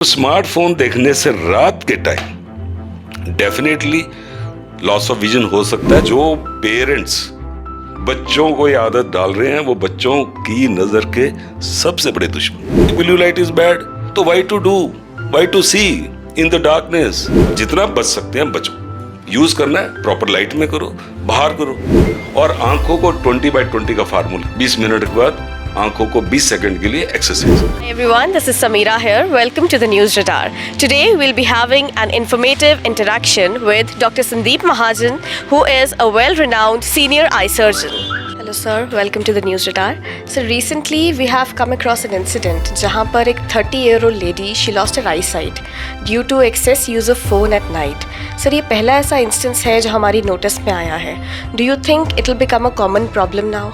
Smartphone देखने से रात के time definitely loss of vision हो सकता है। जो पेरेंट्स बच्चों को ये आदत डाल रहे हैं वो बच्चों की नजर के सबसे बड़े दुश्मन। ब्लू लाइट इज बैड, तो why to see in the darkness. जितना बच सकते हैं बचो, यूज करना है प्रॉपर लाइट में करो, बाहर करो। और आंखों को 20/20 का फार्मूला, 20 मिनट के बाद आंखों को 20 सेकंड के लिए exercise. Hi everyone, this is Samira here. Welcome to the News Radar. Today we'll be having an informative interaction with Dr. Sandeep Mahajan, who is a well-renowned senior eye surgeon. Hello sir, welcome to the News Radar. So recently we have come across an incident जहाँ पर एक 30-year-old lady, she lost her eyesight due to excess use of phone at night. Sir ये पहला ऐसा instance है जो हमारी notice में आया है. Do you think it will become a common problem now?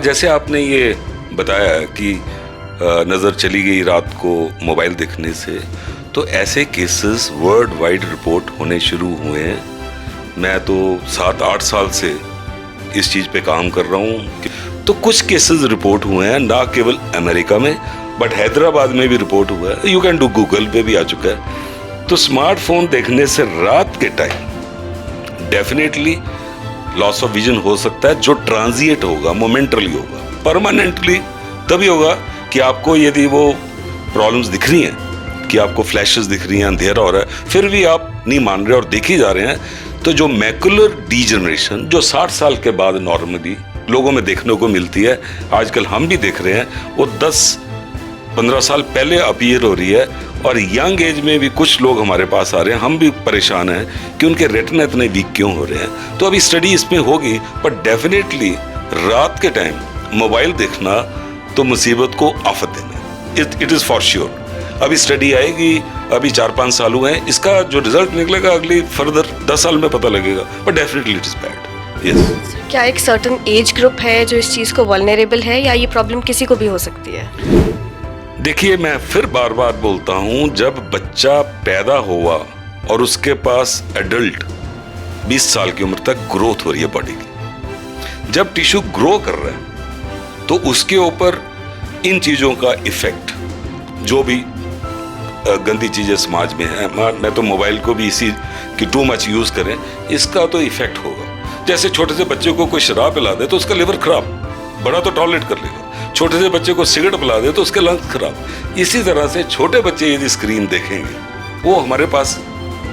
जैसे आपने ये बताया कि नज़र चली गई रात को मोबाइल देखने से, तो ऐसे केसेस वर्ल्ड वाइड रिपोर्ट होने शुरू हुए हैं। मैं तो 7-8 साल से इस चीज़ पे काम कर रहा हूँ। तो कुछ केसेस रिपोर्ट हुए हैं, ना केवल अमेरिका में बट हैदराबाद में भी रिपोर्ट हुआ है। यू कैन डू गूगल पे भी आ चुका है। तो स्मार्टफोन देखने से रात के time definitely loss of vision हो सकता है, जो ट्रांजिएंट होगा, मोमेंटरली होगा। परमानेंटली तभी होगा कि आपको यदि वो प्रॉब्लम्स दिख रही हैं, कि आपको फ्लैशेस दिख रही हैं, अंधेरा हो रहा है, फिर भी आप नहीं मान रहे और देखी जा रहे हैं, तो जो मैकुलर डीजनरेशन जो 60 साल के बाद नॉर्मली लोगों में देखने को मिलती है, आजकल हम भी देख रहे हैं, वो 10-15 साल पहले अपीयर हो रही है। और यंग एज में भी कुछ लोग हमारे पास आ रहे हैं, हम भी परेशान हैं कि उनके रेटिना इतने वीक क्यों हो रहे हैं। तो अभी स्टडी इसमें होगी, पर डेफिनेटली रात के टाइम मोबाइल देखना तो मुसीबत को आफत देना, इट इज़ फॉर श्योर। अभी स्टडी आएगी, अभी 4-5 साल हुए हैं, इसका जो रिजल्ट निकलेगा अगली फर्दर 10 साल में पता लगेगा, but definitely it is bad. Yes. क्या एक सर्टेन एज ग्रुप है जो इस चीज़ को वल्नरेबल है, या ये प्रॉब्लम किसी को भी हो सकती है? देखिए, मैं फिर बार बार बोलता हूं, जब बच्चा पैदा हुआ और उसके पास एडल्ट 20 साल की उम्र तक ग्रोथ हो रही है बॉडी की, जब टिश्यू ग्रो कर रहा है तो उसके ऊपर इन चीज़ों का इफेक्ट, जो भी गंदी चीज़ें समाज में है, मैं तो मोबाइल को भी इसी कि टू मच यूज़ करें, इसका तो इफेक्ट होगा। जैसे छोटे से बच्चे को कोई शराब पिला दे तो उसका लिवर खराब, बड़ा तो टॉलरेट कर लेगा। छोटे से बच्चे को सिगरेट पिला दे तो उसके लंग्स खराब। इसी तरह से छोटे बच्चे यदि स्क्रीन देखेंगे, वो हमारे पास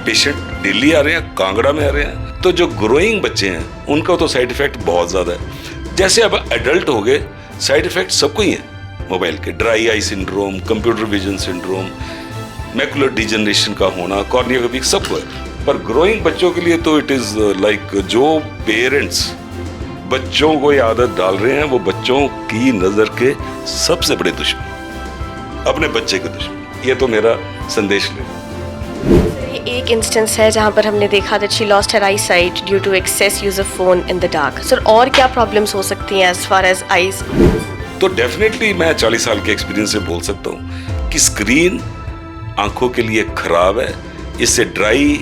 पेशेंट दिल्ली आ रहे हैं, कांगड़ा में आ रहे हैं, तो जो ग्रोइंग बच्चे हैं उनका तो साइड इफेक्ट बहुत ज़्यादा है। जैसे अब एडल्ट हो गए, साइड इफेक्ट सबको ही है मोबाइल के, dry eye syndrome, computer vision syndrome, macular degeneration का होना, कॉर्निया का वीक, सबको है। पर ग्रोइंग बच्चों के लिए तो इट इज़ लाइक, जो पेरेंट्स बच्चों को ये आदत डाल रहे हैं वो बच्चों की नजर के सबसे बड़े दुश्मन, अपने बच्चे के दुश्मन। ये तो मेरा संदेश ले। ये एक इंस्टेंस है जहाँ पर हमने देखा that she lost her eye sight due to excess use of phone in the dark. Sir और क्या प्रॉब्लम्स हो सकती हैं एज फार एज आईज? तो डेफिनेटली मैं 40 साल के एक्सपीरियंस से बोल सकता हूँ कि स्क्रीन आंखों के लिए खराब है। इससे dry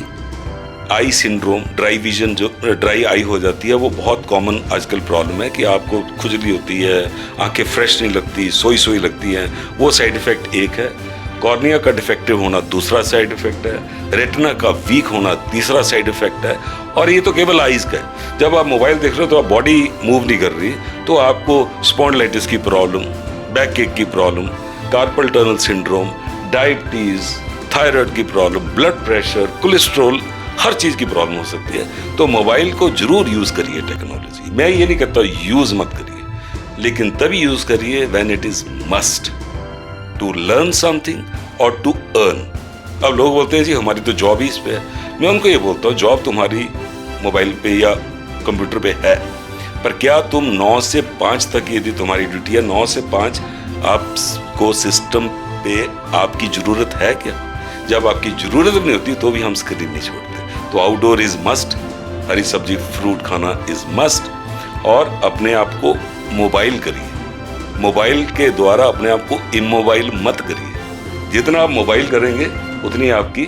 eye syndrome, dry vision, जो ड्राई आई हो जाती है, वो बहुत कॉमन आजकल प्रॉब्लम है कि आपको खुजली होती है, आंखें फ्रेश नहीं लगती, सोई लगती हैं, वो साइड इफेक्ट एक है। कॉर्निया का डिफेक्टिव होना दूसरा साइड इफेक्ट है। रेटिना का वीक होना तीसरा साइड इफेक्ट है। और ये तो केवल आईज का है। जब आप मोबाइल देख रहे हो तो आप बॉडी मूव नहीं कर रही, तो आपको स्पॉन्डिलाइटिस की प्रॉब्लम, बैक एक की problem, carpal tunnel syndrome, diabetes, thyroid की प्रॉब्लम, ब्लड प्रेशर, कोलेस्ट्रॉल, हर चीज की प्रॉब्लम हो सकती है। तो मोबाइल को जरूर यूज करिए टेक्नोलॉजी। मैं ये नहीं कहता यूज मत करिए, लेकिन तभी यूज करिए when it is must to learn something और टू अर्न। अब लोग बोलते हैं जी हमारी तो जॉब ही इस पे है। मैं उनको ये बोलता हूँ, जॉब तुम्हारी मोबाइल पे या कंप्यूटर पे है, पर क्या तुम 9 से 5 तक, यदि तुम्हारी ड्यूटी है 9 से 5, आपको सिस्टम पे आपकी जरूरत है क्या? जब आपकी जरूरत नहीं होती तो भी हम स्क्रीन नहीं छोड़ते। तो आउटडोर इज मस्ट, हरी सब्जी फ्रूट खाना इज मस्ट। और अपने आप को मोबाइल करिए, मोबाइल के द्वारा अपने आप को इमोबाइल मत करिए। जितना आप मोबाइल करेंगे उतनी आपकी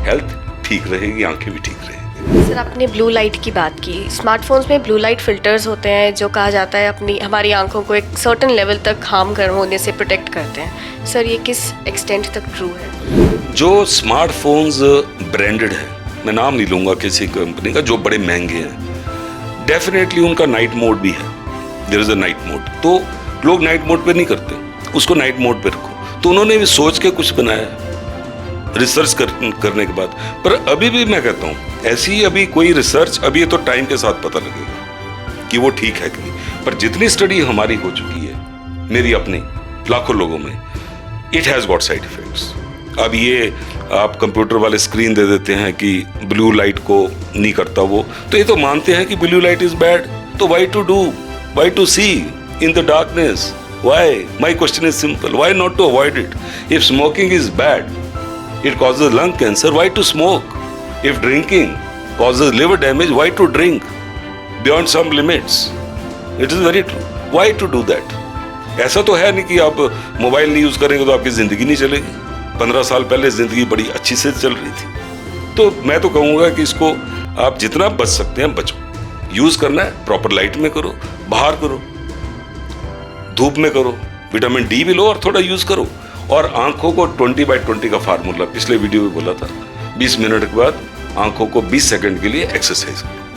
हेल्थ ठीक रहेगी, आंखें भी ठीक रहेंगी। सर आपने ब्लू लाइट की बात की। स्मार्टफोन्स में ब्लू लाइट फिल्टर्स होते हैं जो कहा जाता है अपनी हमारी आंखों को एक सर्टेन लेवल तक हार्म कर होने से प्रोटेक्ट करते हैं। सर ये किस एक्सटेंट तक ट्रू है? जो स्मार्टफोन्स ब्रांडेड है, मैं नाम नहीं लूँगा किसी कंपनी का, जो बड़े महंगे हैं, डेफिनेटली उनका नाइट मोड भी है। There is a night mode. तो लोग नाइट मोड पे नहीं करते, उसको नाइट मोड पे रखो। तो उन्होंने भी सोच के कुछ बनाया रिसर्च करने के बाद। पर अभी भी मैं कहता हूँ ऐसी अभी कोई रिसर्च, अभी ये तो टाइम के साथ पता लगेगा कि वो ठीक है कि नहीं। पर जितनी स्टडी हमारी हो चुकी है, मेरी अपनी लाखों लोगों में, it has got side effects. अब ये आप कंप्यूटर वाले स्क्रीन दे देते हैं कि ब्लू लाइट को नहीं करता वो, तो ये तो मानते हैं कि ब्लू लाइट इज बैड। तो why to do, why to see in the darkness? Why? My question is simple, why not to avoid it? If smoking is bad, it causes lung cancer, why to smoke? If drinking causes liver damage, why to drink beyond some limits? It is very true. Why to do that? ऐसा तो है नहीं कि आप mobile नहीं use करेंगे तो आपकी जिंदगी नहीं चलेगी। 15 साल पहले जिंदगी बड़ी अच्छी से चल रही थी। तो मैं तो कहूँगा कि इसको आप जितना बच सकते हैं बचो। यूज करना है प्रॉपर लाइट में करो, बाहर करो, धूप में करो, विटामिन डी भी लो और थोड़ा यूज करो। और आंखों को 20/20 का फार्मूला पिछले वीडियो में बोला था, 20 मिनट के बाद आंखों को 20 सेकंड के लिए एक्सरसाइज करो।